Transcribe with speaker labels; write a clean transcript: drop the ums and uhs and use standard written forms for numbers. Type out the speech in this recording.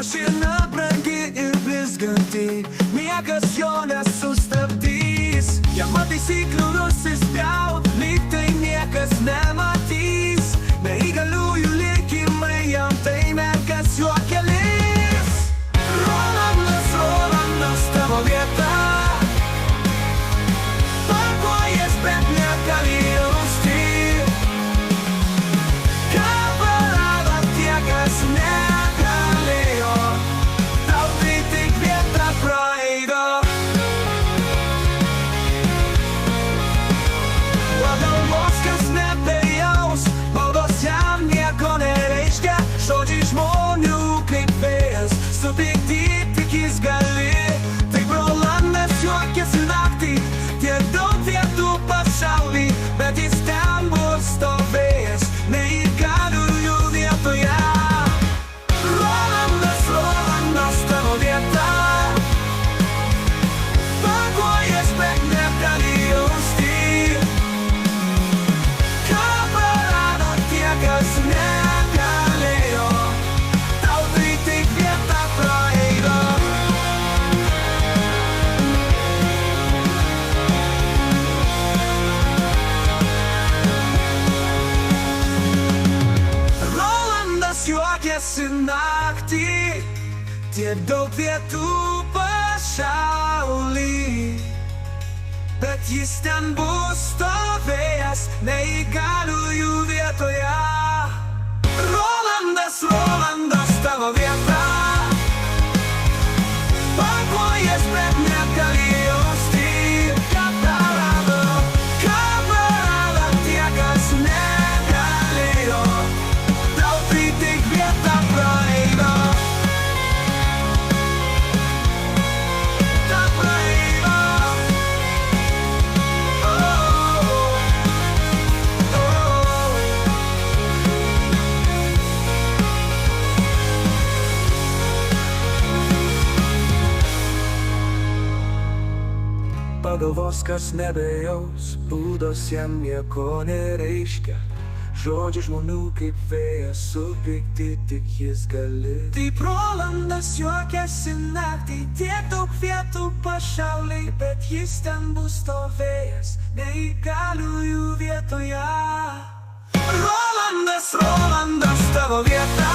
Speaker 1: Mašina brangi ir blizganti, niekas jo nesustabdys. Jam ant taisyklių nusispjaut, lyg tai niekas nematys. Neįgaliųjų likimai jam tai menkas juokelis. Rolandas, Rolandas, tavo vieta. Parkuojies, bet negali jausti. Ką parado tie, kas negalėjo, tau tai tik vieta praeigo. Pagalvos, kas nebejaus, maldos jam nieko nereiškia. Žodžiai žmonių kaip vėjas, supykdyt tik jis gali. Taip Rolandas juokiasi naktį, tiek daug vietų pasauly, bet jis ten bus stovėjęs, neįgaliųjų vietoje. Rolandas, Rolandas, tavo vieta. Parkuojies, bet negali jausti. Ką parado tie, kas negalėjo, tau tai tik vieta praeigo. Rolandas juokiasi naktį, tiek daug vietų pasauly, bet jis ten bus stovėjęs, neįgaliųjų vietoje. Rolandas, Rolandas, tavo vieta. Parkuojies, bet negali jausti. Ką parado tie, kas negalėjo, tau tai tik vieta praeigo. Ta praeigo. Pagalvos, kas nebejaus, būdos jam nieko nereiškia. Žodžiai žmonių kaip vėjas, supykti tik jis gali. Taip Rolandas juokiasi naktį, tiek daug vietų pasauly, bet jis ten bus stovėjęs, neįgaliųjų vietoje. Rolandas, Rolandas, tavo vieta.